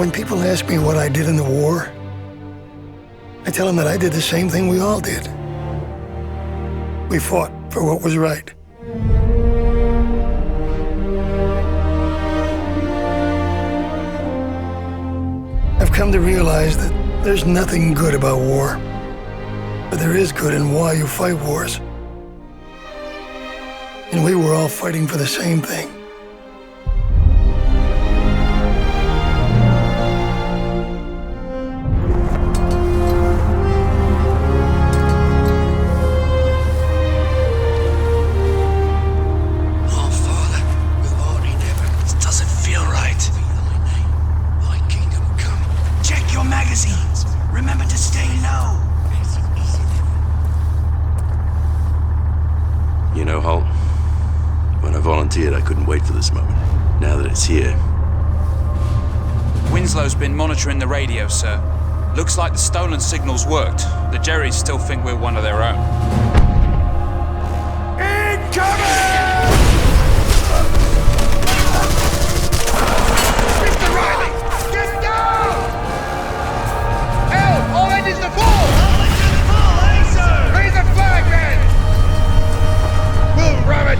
When people ask me what I did in the war, I tell them that I did the same thing we all did. We fought for what was right. I've come to realize that there's nothing good about war, but there is good in why you fight wars. And we were all fighting for the same thing. Remember to stay low. You know, Holt, when I volunteered, I couldn't wait for this moment. Now that it's here... Winslow's been monitoring the radio, sir. Looks like the stolen signals worked. The Jerrys still think we're one of their own. Incoming!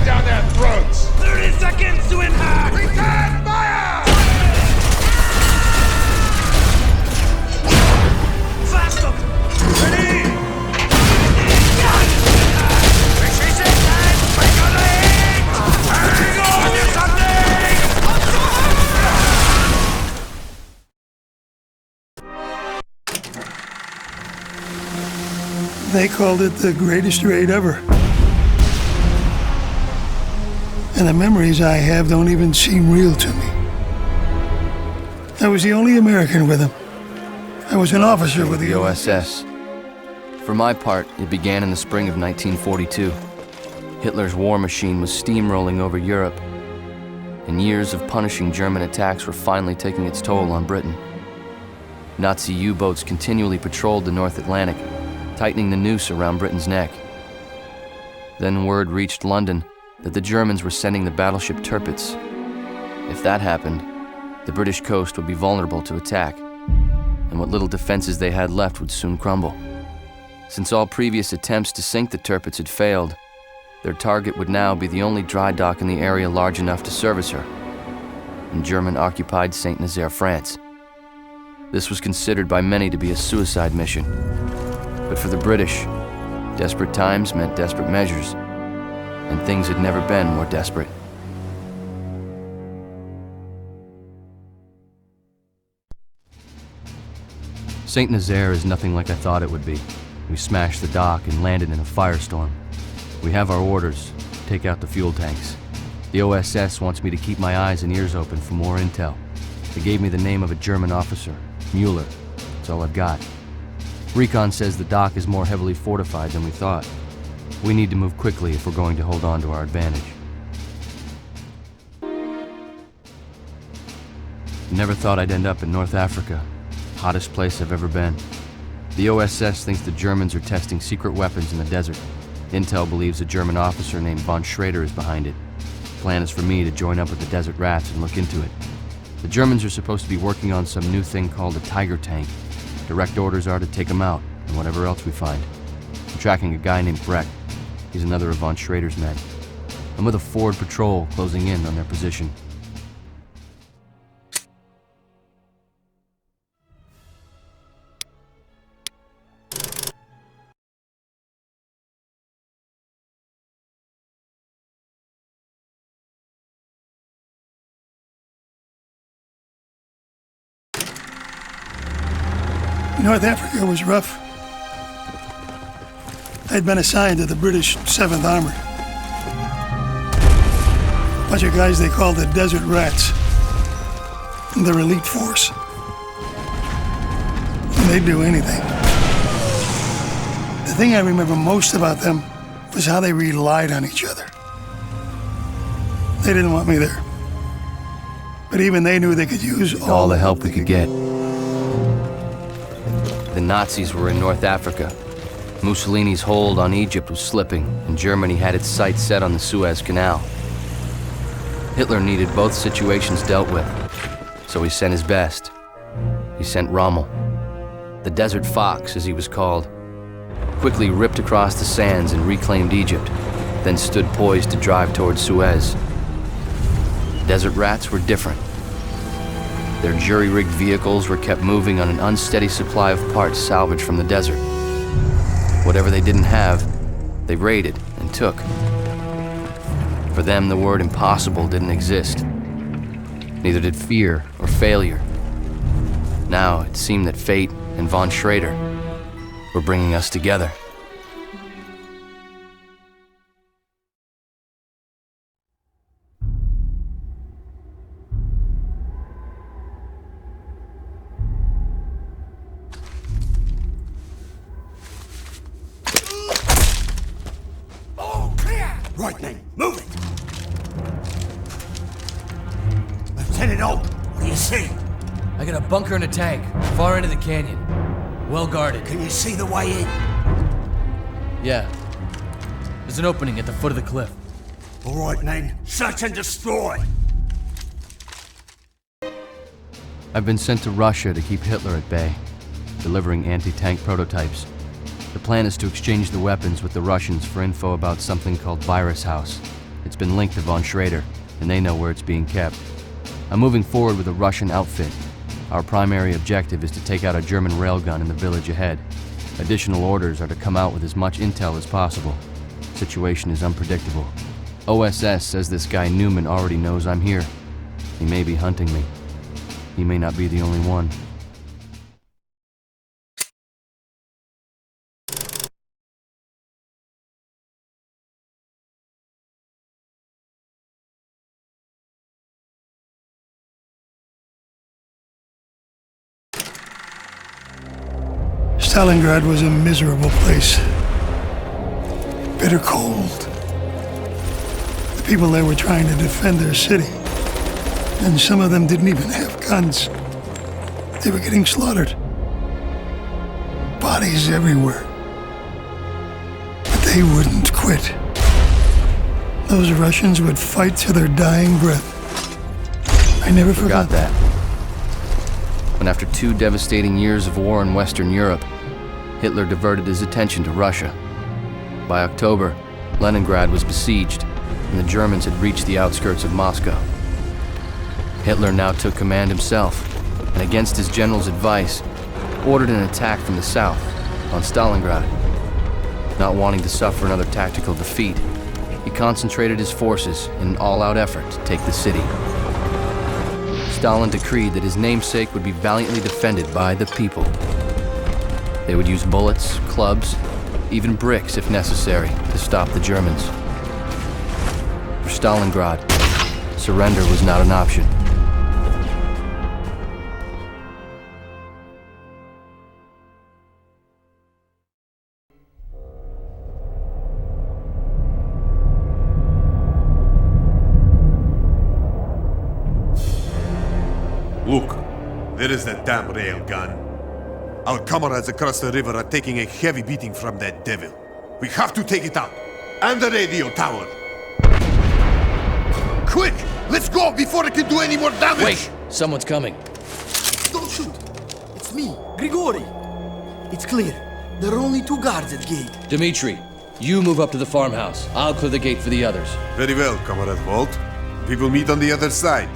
Down their throats! 30 seconds to impact! Return fire! Fast up! Ready! Retreat and break your legs! Hang on to something! They called it the greatest raid ever. And the memories I have don't even seem real to me. I was the only American with him. I was an officer with the OSS. For my part, it began in the spring of 1942. Hitler's war machine was steamrolling over Europe, and years of punishing German attacks were finally taking its toll on Britain. Nazi U-boats continually patrolled the North Atlantic, tightening the noose around Britain's neck. Then word reached London that the Germans were sending the battleship Tirpitz. If that happened, the British coast would be vulnerable to attack, and what little defenses they had left would soon crumble. Since all previous attempts to sink the Tirpitz had failed, their target would now be the only dry dock in the area large enough to service her, in German-occupied Saint-Nazaire, France. This was considered by many to be a suicide mission. But for the British, desperate times meant desperate measures, and things had never been more desperate. Saint-Nazaire is nothing like I thought it would be. We smashed the dock and landed in a firestorm. We have our orders: take out the fuel tanks. The OSS wants me to keep my eyes and ears open for more intel. They gave me the name of a German officer, Mueller. That's all I've got. Recon says the dock is more heavily fortified than we thought. We need to move quickly if we're going to hold on to our advantage. Never thought I'd end up in North Africa. Hottest place I've ever been. The OSS thinks the Germans are testing secret weapons in the desert. Intel believes a German officer named von Schrader is behind it. The plan is for me to join up with the Desert Rats and look into it. The Germans are supposed to be working on some new thing called a Tiger tank. Direct orders are to take them out, and whatever else we find. I'm tracking a guy named Breck. He's another of von Schrader's men. I'm with a forward patrol closing in on their position. North Africa was rough. I'd been assigned to the British 7th Armored. A bunch of guys they called the Desert Rats. Their elite force. And they'd do anything. The thing I remember most about them was how they relied on each other. They didn't want me there. But even they knew they could use all the help we could get. The Nazis were in North Africa. Mussolini's hold on Egypt was slipping, and Germany had its sights set on the Suez Canal. Hitler needed both situations dealt with, so he sent his best. he sent Rommel. The Desert Fox, as he was called, quickly ripped across the sands and reclaimed Egypt, then stood poised to drive towards Suez. Desert Rats were different. Their jury-rigged vehicles were kept moving on an unsteady supply of parts salvaged from the desert. Whatever they didn't have, they raided and took. For them, the word impossible didn't exist. Neither did fear or failure. Now, it seemed that fate and von Schrader were bringing us together. All clear! Right, Nate, move it! Lieutenant Oak, what do you see? I got a bunker and a tank, far into the canyon. Well guarded. Can you see the way in? Yeah. There's an opening at the foot of the cliff. All right, men, search and destroy! I've been sent to Russia to keep Hitler at bay, delivering anti-tank prototypes. The plan is to exchange the weapons with the Russians for info about something called Virus House. It's been linked to von Schrader, and they know where it's being kept. I'm moving forward with a Russian outfit. Our primary objective is to take out a German railgun in the village ahead. Additional orders are to come out with as much intel as possible. Situation is unpredictable. OSS says this guy Newman already knows I'm here. He may be hunting me. He may not be the only one. Stalingrad was a miserable place. Bitter cold. The people there were trying to defend their city, and some of them didn't even have guns. They were getting slaughtered. Bodies everywhere. But they wouldn't quit. Those Russians would fight to their dying breath. I never forgot that. When after 2 devastating years of war in Western Europe, Hitler diverted his attention to Russia. By October, Leningrad was besieged, and the Germans had reached the outskirts of Moscow. Hitler now took command himself, and against his general's advice, ordered an attack from the south, on Stalingrad. Not wanting to suffer another tactical defeat, he concentrated his forces in an all-out effort to take the city. Stalin decreed that his namesake would be valiantly defended by the people. They would use bullets, clubs, even bricks if necessary to stop the Germans. For Stalingrad, surrender was not an option. Look, there is that damn railgun. Our comrades across the river are taking a heavy beating from that devil. We have to take it out. And the radio tower. Quick! Let's go before it can do any more damage! Wait! Someone's coming. Don't shoot! It's me, Grigori. It's clear. There are only 2 guards at gate. Dmitri, you move up to the farmhouse. I'll clear the gate for the others. Very well, Comrade Holt. We will meet on the other side.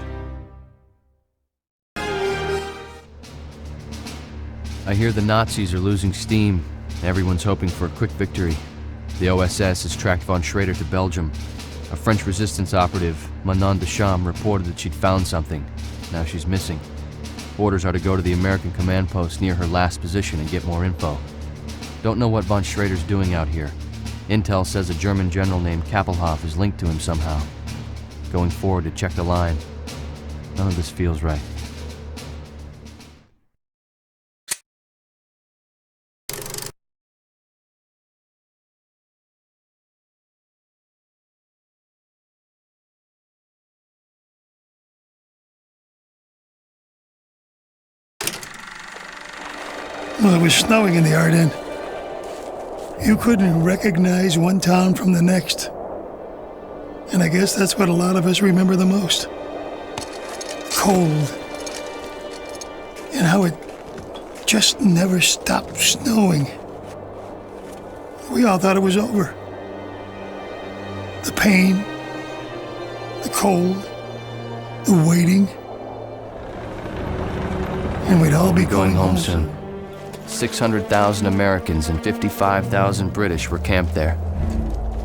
I hear the Nazis are losing steam. Everyone's hoping for a quick victory. The OSS has tracked von Schrader to Belgium. A French resistance operative, Manon Deschamps, reported that she'd found something. Now she's missing. Orders are to go to the American command post near her last position and get more info. Don't know what von Schrader's doing out here. Intel says a German general named Kappelhoff is linked to him somehow. Going forward to check the line. None of this feels right. Well, it was snowing in the Ardennes. You couldn't recognize one town from the next. And I guess that's what a lot of us remember the most. Cold. And how it just never stopped snowing. We all thought it was over. The pain, the cold, the waiting. And we'd all be Going home soon. 600,000 Americans and 55,000 British were camped there.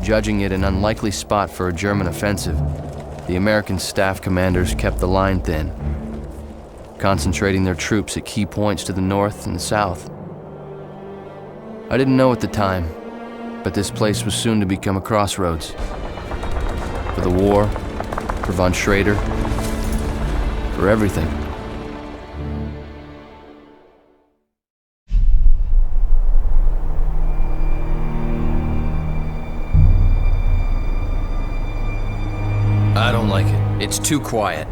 Judging it an unlikely spot for a German offensive, the American staff commanders kept the line thin, concentrating their troops at key points to the north and the south. I didn't know at the time, but this place was soon to become a crossroads. For the war, for von Schrader, for everything. I don't like it. It's too quiet.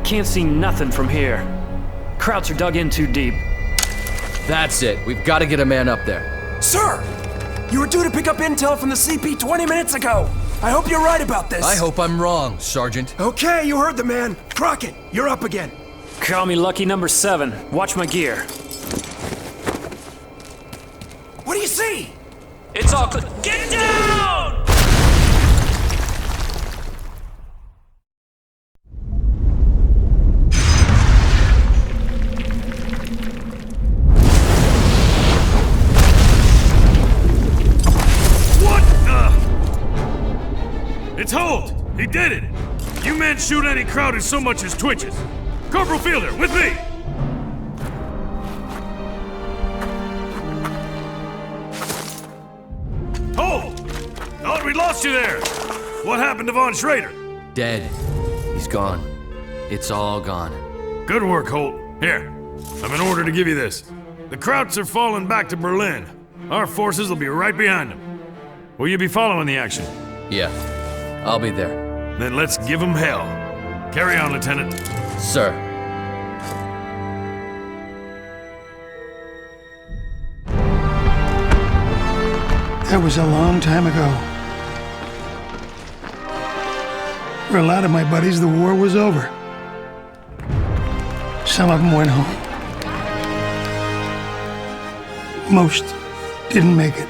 Can't see nothing from here. Krauts are dug in too deep. That's it. We've got to get a man up there. Sir! You were due to pick up intel from the CP 20 minutes ago. I hope you're right about this. I hope I'm wrong, Sergeant. Okay, you heard the man. Crockett, you're up again. Call me lucky number 7. Watch my gear. What do you see? It's all clear. Get down! It's Holt! He did it! You men shoot any crowd who so much as twitches. Corporal Fielder, with me! Holt! Thought we'd lost you there! What happened to von Schrader? Dead. He's gone. It's all gone. Good work, Holt. Here, I've an order to give you this. The Krauts are falling back to Berlin. Our forces will be right behind them. Will you be following the action? Yeah. I'll be there. Then let's give them hell. Carry on, Lieutenant. Sir. That was a long time ago. For a lot of my buddies, the war was over. Some of them went home. Most didn't make it.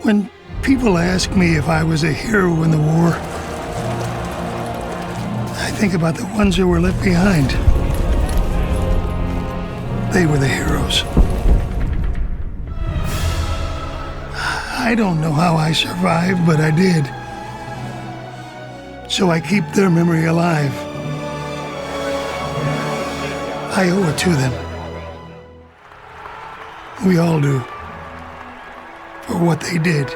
When people ask me if I was a hero in the war, I think about the ones who were left behind. They were the heroes. I don't know how I survived, but I did. So I keep their memory alive. I owe it to them. We all do. For what they did.